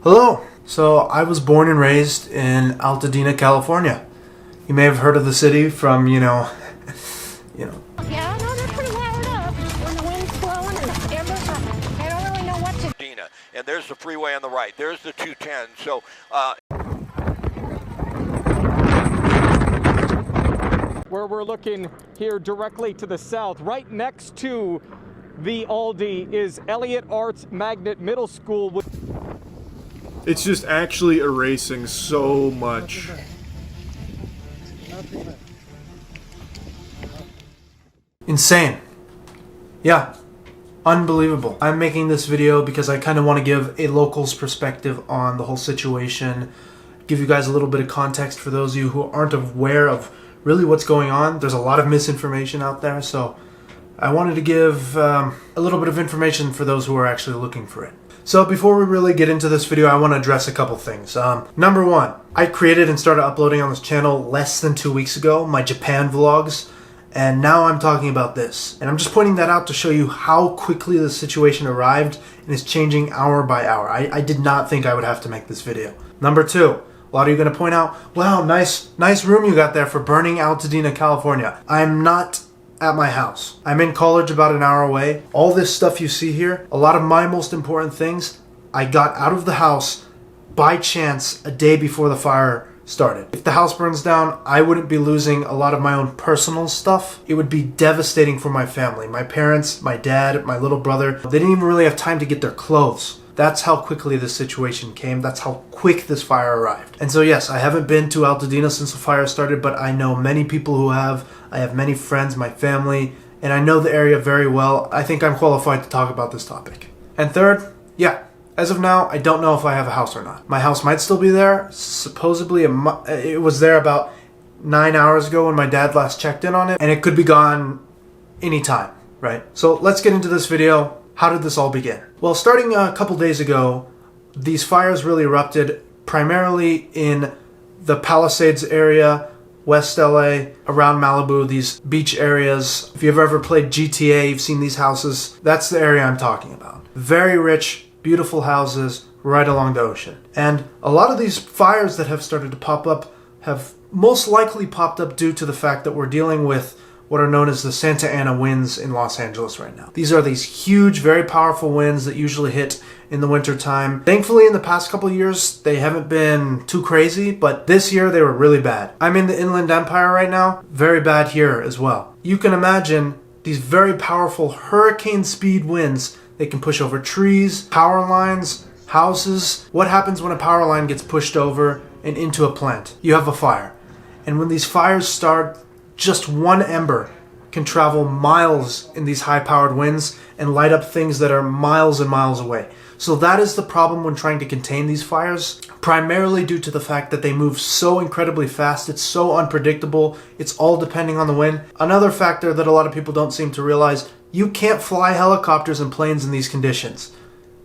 Hello. So I was born and raised in Altadena, California. You may have heard of the city from, Yeah, no, they're pretty wired up when the wind's blowing and the embers are, they don't really know what to do. And there's the freeway on the right. There's the 210. So, where we're looking here directly to the south, right next to the Aldi, is Elliott Arts Magnet Middle School. It's just actually erasing so much. Insane. Yeah. Unbelievable. I'm making this video because I kind of want to give a local's perspective on the whole situation, give you guys a little bit of context for those of you who aren't aware of really what's going on. There's a lot of misinformation out there, so I wanted to give a little bit of information for those who are actually looking for it. So before we really get into this video, I want to address a couple things. Number one, I created and started uploading on this channel less than 2 weeks ago, my Japan vlogs, and now I'm talking about this. And I'm just pointing that out to show you how quickly the situation arrived and is changing hour by hour. I did not think I would have to make this video. Number two, a lot of you are going to point out, wow, nice room you got there for burning Altadena, California. I'm not at my house. I'm in college about an hour away. All this stuff you see here, a lot of my most important things, I got out of the house by chance a day before the fire started. If the house burns down, I wouldn't be losing a lot of my own personal stuff. It would be devastating for my family. My parents, my dad, my little brother, they didn't even really have time to get their clothes. That's how quickly this situation came. That's how quick this fire arrived. And so yes, I haven't been to Altadena since the fire started, but I know many people who have. I have many friends, my family, and I know the area very well. I think I'm qualified to talk about this topic. And third, yeah, as of now, I don't know if I have a house or not. My house might still be there. Supposedly, it was there about 9 hours ago when my dad last checked in on it, and it could be gone anytime, right? So let's get into this video. How did this all begin? Well, starting a couple days ago, these fires really erupted primarily in the Palisades area, West LA, around Malibu, these beach areas. If you've ever played GTA, you've seen these houses. That's the area I'm talking about. Very rich, beautiful houses right along the ocean. And a lot of these fires that have started to pop up have most likely popped up due to the fact that we're dealing with what are known as the Santa Ana winds in Los Angeles right now. These are these huge, very powerful winds that usually hit in the winter time. Thankfully, in the past couple of years, they haven't been too crazy, but this year they were really bad. I'm in the Inland Empire right now. Very bad here as well. You can imagine these very powerful hurricane speed winds. They can push over trees, power lines, houses. What happens when a power line gets pushed over and into a plant? You have a fire. And when these fires start, just one ember can travel miles in these high-powered winds and light up things that are miles and miles away. So that is the problem when trying to contain these fires, primarily due to the fact that they move so incredibly fast. It's so unpredictable. It's all depending on the wind. Another factor that a lot of people don't seem to realize, you can't fly helicopters and planes in these conditions.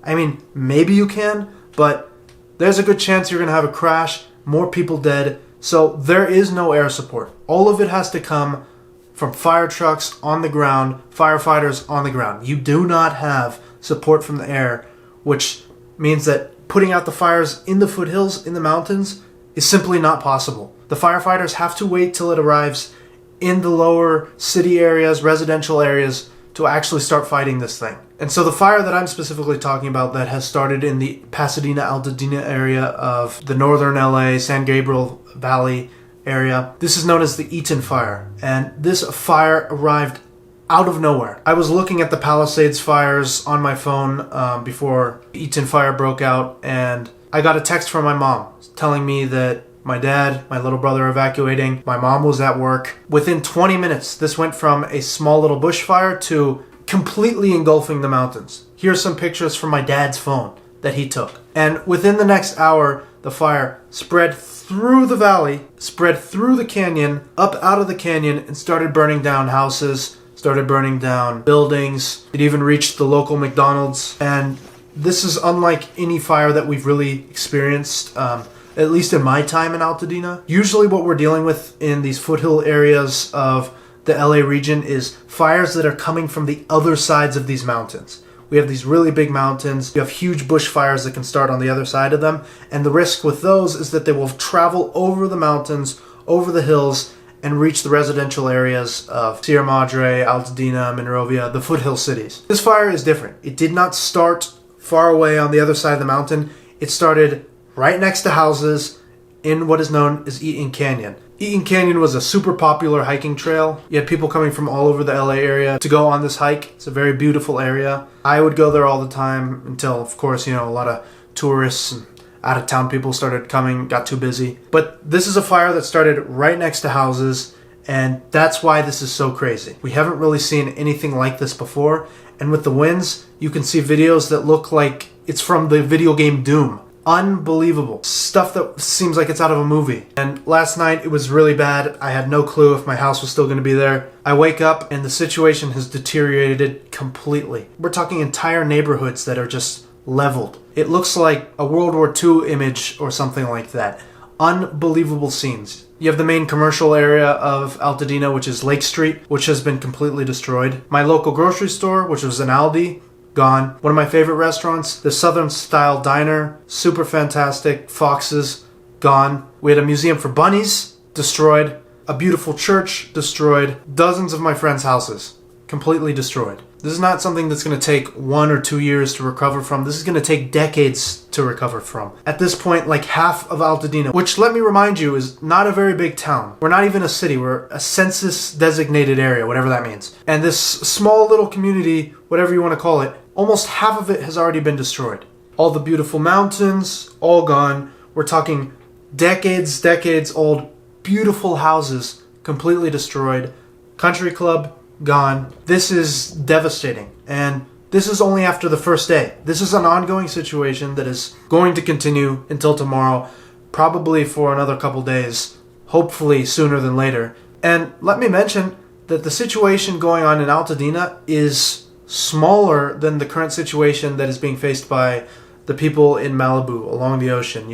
I mean, maybe you can, but there's a good chance you're going to have a crash, more people dead. So there is no air support. All of it has to come from fire trucks on the ground, firefighters on the ground. You do not have support from the air, which means that putting out the fires in the foothills, in the mountains, is simply not possible. The firefighters have to wait till it arrives in the lower city areas, residential areas, to actually start fighting this thing. And so the fire that I'm specifically talking about that has started in the Pasadena, Altadena area of the northern LA, San Gabriel Valley area, this is known as the Eaton Fire. And this fire arrived out of nowhere. I was looking at the Palisades fires on my phone before Eaton Fire broke out, and I got a text from my mom telling me that my dad, my little brother are evacuating. My mom was at work. Within 20 minutes, this went from a small little bushfire to completely engulfing the mountains. Here's some pictures from my dad's phone that he took. And within the next hour, the fire spread through the valley, spread through the canyon, up out of the canyon, and started burning down houses, started burning down buildings. It even reached the local McDonald's. And this is unlike any fire that we've really experienced, at least in my time in Altadena. Usually what we're dealing with in these foothill areas of the LA region is fires that are coming from the other sides of these mountains. We have these really big mountains. You have huge bushfires that can start on the other side of them. And the risk with those is that they will travel over the mountains, over the hills, and reach the residential areas of Sierra Madre, Altadena, Monrovia, the foothill cities. This fire is different. It did not start far away on the other side of the mountain. It started right next to houses in what is known as Eaton Canyon. Eaton Canyon was a super popular hiking trail. You had people coming from all over the LA area to go on this hike. It's a very beautiful area. I would go there all the time until, of course, a lot of tourists and out-of-town people started coming, got too busy. But this is a fire that started right next to houses, and that's why this is so crazy. We haven't really seen anything like this before, and with the winds, you can see videos that look like it's from the video game Doom. Unbelievable. Stuff that seems like it's out of a movie. And last night it was really bad. I had no clue if my house was still going to be there. I wake up and the situation has deteriorated completely. We're talking entire neighborhoods that are just leveled. It looks like a World War II image or something like that. Unbelievable scenes. You have the main commercial area of Altadena, which is Lake Street, which has been completely destroyed. My local grocery store, which was an Aldi, gone. One of my favorite restaurants, the Southern Style Diner, super fantastic. Fox's, gone. We had a museum for bunnies, destroyed. A beautiful church, destroyed. Dozens of my friends' houses, completely destroyed. This is not something that's going to take 1 or 2 years to recover from. This is going to take decades to recover from. At this point, like half of Altadena, which, let me remind you, is not a very big town. We're not even a city. We're a census-designated area, whatever that means. And this small little community, whatever you want to call it, almost half of it has already been destroyed. All the beautiful mountains, all gone. We're talking decades old, beautiful houses, completely destroyed. Country club, gone. This is devastating. And this is only after the first day. This is an ongoing situation that is going to continue until tomorrow, probably for another couple days, hopefully sooner than later. And let me mention that the situation going on in Altadena is smaller than the current situation that is being faced by the people in Malibu along the ocean.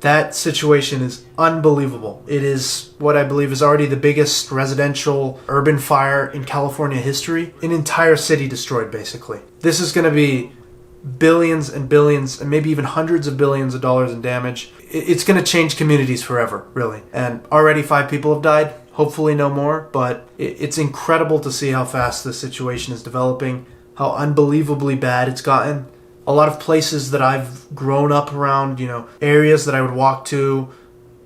That situation is unbelievable. It is what I believe is already the biggest residential urban fire in California history. An entire city destroyed, basically. This is going to be billions and billions and maybe even hundreds of billions of dollars in damage. It's going to change communities forever, really. And already 5 people have died. Hopefully no more, but it's incredible to see how fast this situation is developing, how unbelievably bad it's gotten. A lot of places that I've grown up around, areas that I would walk to,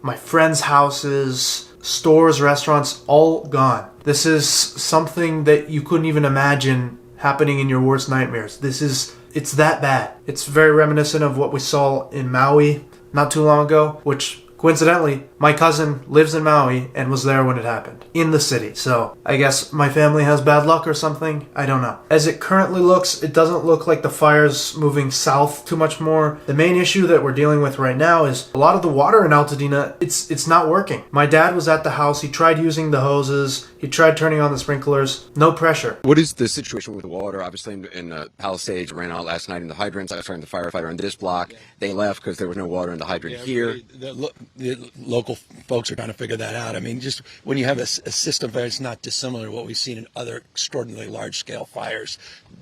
my friends' houses, stores, restaurants, all gone. This is something that you couldn't even imagine happening in your worst nightmares. It's that bad. It's very reminiscent of what we saw in Maui not too long ago, which coincidentally, my cousin lives in Maui and was there when it happened, in the city. So I guess my family has bad luck or something. I don't know. As it currently looks, it doesn't look like the fire's moving south too much more. The main issue that we're dealing with right now is a lot of the water in Altadena, it's not working. My dad was at the house. He tried using the hoses. He tried turning on the sprinklers. No pressure. What is the situation with the water? Obviously, in Palisades, ran out last night in the hydrants. I was talking to the firefighter on this block. They left because there was no water in the hydrant here. The local folks are trying to figure that out. I mean, just when you have a system that's not dissimilar to what we've seen in other extraordinarily large-scale fires,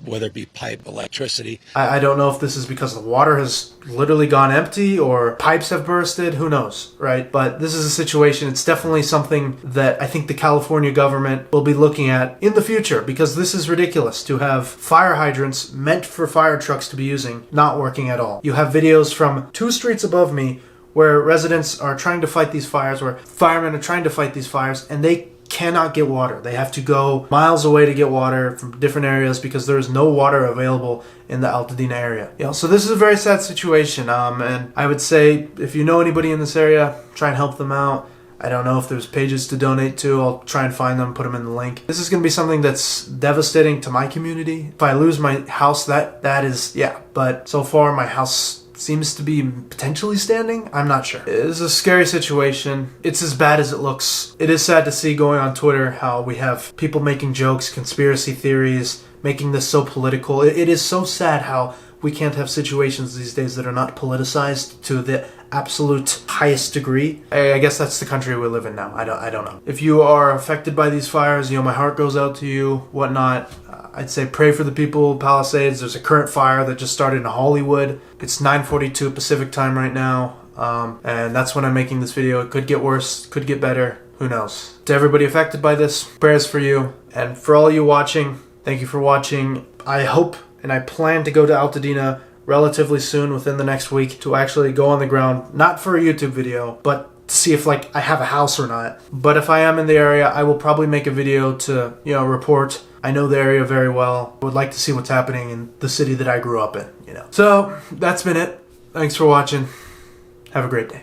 whether it be pipe, electricity. I don't know if this is because the water has literally gone empty or pipes have bursted. Who knows, right? But this is a situation. It's definitely something that I think the California government will be looking at in the future, because this is ridiculous to have fire hydrants meant for fire trucks to be using not working at all. You have videos from 2 streets above me where residents are trying to fight these fires, where firemen are trying to fight these fires, and they cannot get water. They have to go miles away to get water from different areas because there is no water available in the Altadena area. So this is a very sad situation, and I would say if you know anybody in this area, try and help them out. I don't know if there's pages to donate to. I'll try and find them, put them in the link. This is going to be something that's devastating to my community. If I lose my house, that is, but so far my house seems to be potentially standing. I'm not sure. It's a scary situation. It's as bad as it looks. It is sad to see going on Twitter how we have people making jokes, conspiracy theories, making this so political. It is so sad how we can't have situations these days that are not politicized to the absolute highest degree. I guess that's the country we live in now. I don't know. If you are affected by these fires, my heart goes out to you, whatnot. I'd say pray for the people of Palisades. There's a current fire that just started in Hollywood. It's 9:42 Pacific time right now, and that's when I'm making this video. It could get worse, could get better, who knows. To everybody affected by this, prayers for you. And for all you watching, thank you for watching. I hope and I plan to go to Altadena relatively soon, within the next week, to actually go on the ground, not for a YouTube video, but to see if like I have a house or not. But if I am in the area, I will probably make a video to, you know, report. I know the area very well. I would like to see what's happening in the city that I grew up in, you know. So that's been it. Thanks for watching. Have a great day.